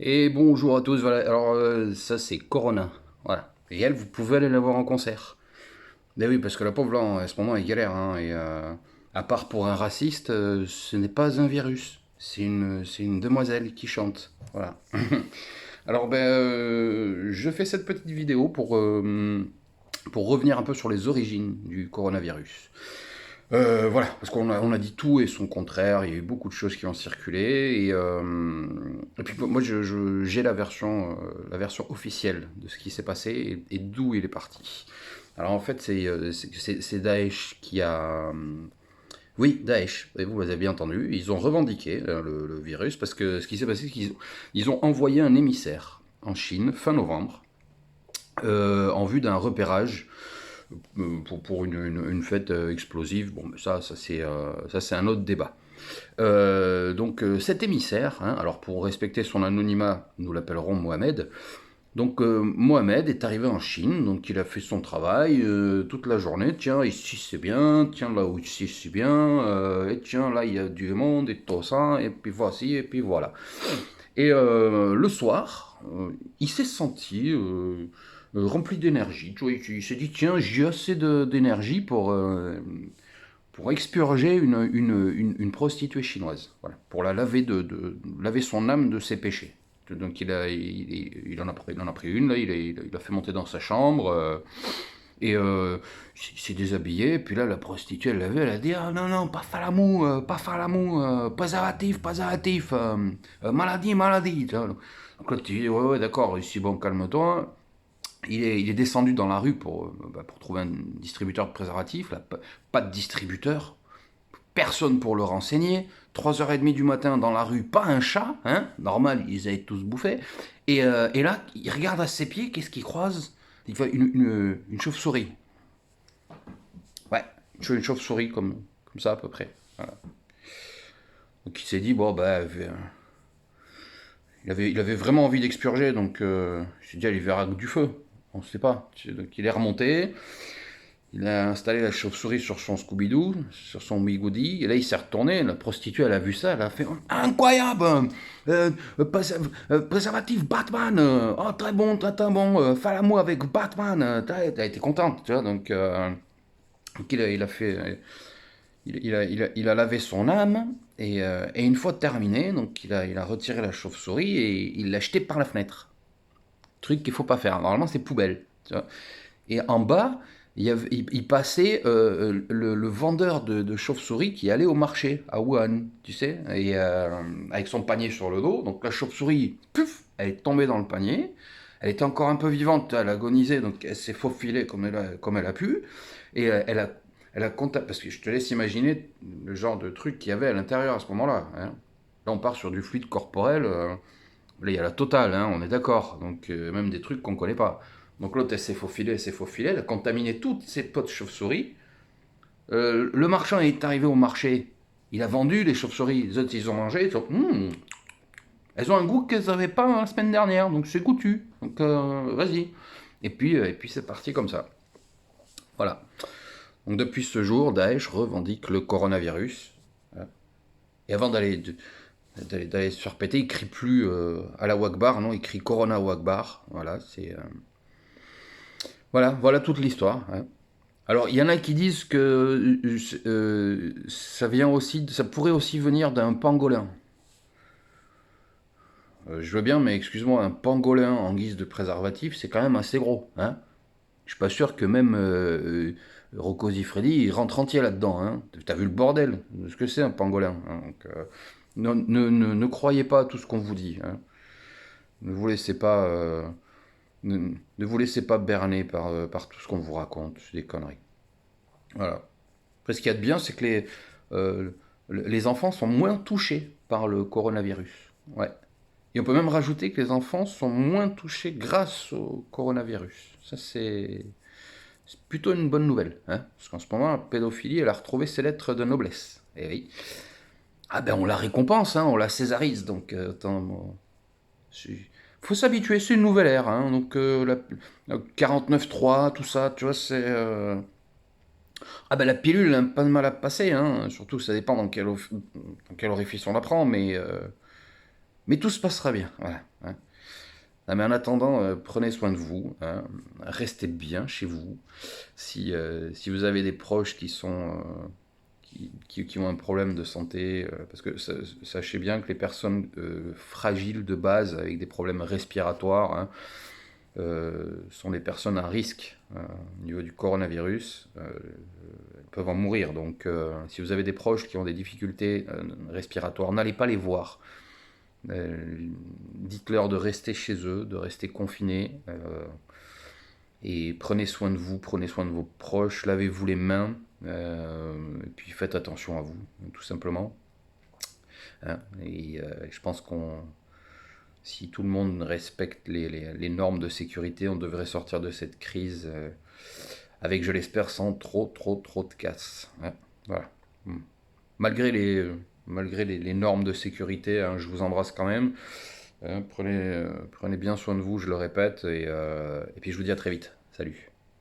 Et bonjour à tous, voilà. Alors ça c'est Corona, voilà. Et elle, vous pouvez aller la voir en concert. Ben oui, parce que la pauvre là, en ce moment, elle galère, hein, et à part pour un raciste, ce n'est pas un virus. C'est une demoiselle qui chante, voilà. Alors ben, je fais cette petite vidéo pour revenir un peu sur les origines du coronavirus. Voilà, parce qu'on a dit tout et son contraire, il y a eu beaucoup de choses qui ont circulé, et puis moi j'ai la version officielle de ce qui s'est passé et d'où il est parti. Alors en fait c'est Daesh qui a... Oui, Daesh, et vous avez bien entendu, ils ont revendiqué le virus parce que ce qui s'est passé, c'est qu'ils ont envoyé un émissaire en Chine fin novembre en vue d'un repérage pour une fête explosive. Bon, mais ça c'est un autre débat. Donc cet émissaire, hein, alors pour respecter son anonymat, nous l'appellerons Mohamed. Donc Mohamed est arrivé en Chine, donc il a fait son travail toute la journée. Tiens, ici c'est bien, tiens là ici c'est bien, et tiens là il y a du monde et tout ça, et puis voici, et puis voilà. Et le soir, il s'est senti rempli d'énergie. Tu vois, il s'est dit, tiens, j'ai assez d'énergie pour expurger une prostituée chinoise. Voilà, pour la laver, laver son âme de ses péchés. Donc il en a pris une, là, il a fait monter dans sa chambre, et il s'est déshabillé, et puis là la prostituée elle l'a vu, elle a dit ah non non pas falamou, pas falamou, préservatif, préservatif, maladie, maladie. Donc là tu dis ouais ouais d'accord, ici bon calme-toi. Il est descendu dans la rue pour trouver un distributeur de préservatifs, là, pas de distributeur, personne pour le renseigner. 3h30 du matin dans la rue, pas un chat, hein, normal, ils avaient tous bouffé. Et là, il regarde à ses pieds, qu'est-ce qu'il croise? Il voit une chauve-souris. Ouais, une chauve-souris comme ça à peu près. Voilà. Donc il s'est dit, bon, bah, il avait vraiment envie d'expurger, donc il s'est dit, allez, il verra que du feu. On ne sait pas. Donc il est remonté, il a installé la chauve-souris sur son Scooby-Doo, sur son bigoudi, et là il s'est retourné, la prostituée elle a vu ça, elle a fait incroyable, préservatif Batman, oh très bon, très bon, Falamo avec Batman, t'as été contente, tu vois, donc il a fait, il a lavé son âme, et une fois terminé, donc il a retiré la chauve-souris et il l'a jetée par la fenêtre. Truc qu'il faut pas faire, normalement c'est poubelle, tu vois. Et en bas, il passait le vendeur de chauves-souris qui allait au marché à Wuhan, tu sais, et avec son panier sur le dos. Donc la chauve-souris, puf, elle est tombée dans le panier. Elle était encore un peu vivante, elle agonisait, donc elle s'est faufilée comme elle a pu. Et elle a parce que je te laisse imaginer le genre de truc qu'il y avait à l'intérieur à ce moment-là, hein. Là, on part sur du fluide corporel. Là, il y a la totale, hein, on est d'accord. Donc, même des trucs qu'on ne connaît pas. Donc, l'autre, elle s'est faufilée, elle a contaminé toutes ses potes chauves-souris. Le marchand est arrivé au marché, il a vendu les chauves-souris. Les autres, ils ont mangé, ils ont elles ont un goût qu'elles n'avaient pas la semaine dernière, donc c'est goûtu. Donc, vas-y. Et puis c'est parti comme ça. Voilà. Donc, depuis ce jour, Daesh revendique le coronavirus. Et avant d'aller se faire péter, il crie plus à la Wakbar, non, il crie Corona Wakbar. Voilà, voilà toute l'histoire, hein. Alors, il y en a qui disent que ça pourrait aussi venir d'un pangolin. Je veux bien, mais excuse-moi, un pangolin en guise de préservatif, c'est quand même assez gros, hein. Je suis pas sûr que même Rocco Siffredi il rentre entier là-dedans, hein. T'as vu le bordel de ce que c'est un pangolin, hein. Donc, ne croyez pas à tout ce qu'on vous dit, hein. Ne vous laissez pas, ne vous laissez pas berner par tout ce qu'on vous raconte, c'est des conneries. Voilà. Après, ce qu'il y a de bien, c'est que euh, les enfants sont moins touchés par le coronavirus. Ouais. Et on peut même rajouter que les enfants sont moins touchés grâce au coronavirus. Ça, c'est plutôt une bonne nouvelle, hein, parce qu'en ce moment, la pédophilie, elle a retrouvé ses lettres de noblesse. Et oui. Ah ben, on la récompense, hein, on la césarise, donc autant... Faut s'habituer, c'est une nouvelle ère, hein, donc 49.3, tout ça, tu vois, c'est... Ah ben la pilule, elle a pas de mal à passer, hein. Surtout ça dépend dans quel orifice on la prend, mais Mais tout se passera bien. Voilà, hein. Ah, mais en attendant, prenez soin de vous, hein. Restez bien chez vous. Si vous avez des proches qui sont, qui ont un problème de santé, parce que sachez bien que les personnes fragiles de base, avec des problèmes respiratoires, hein, sont les personnes à risque au niveau du coronavirus. Elles peuvent en mourir. Donc, si vous avez des proches qui ont des difficultés respiratoires, n'allez pas les voir. Dites-leur de rester chez eux, de rester confinés. Et prenez soin de vous, prenez soin de vos proches, lavez-vous les mains. Et puis faites attention à vous, tout simplement. Hein. Et je pense qu'on, si tout le monde respecte les normes de sécurité, on devrait sortir de cette crise avec, je l'espère, sans trop de casse. Hein. Voilà. Malgré les normes de sécurité, hein, je vous embrasse quand même. Prenez bien soin de vous, je le répète, et puis je vous dis à très vite. Salut.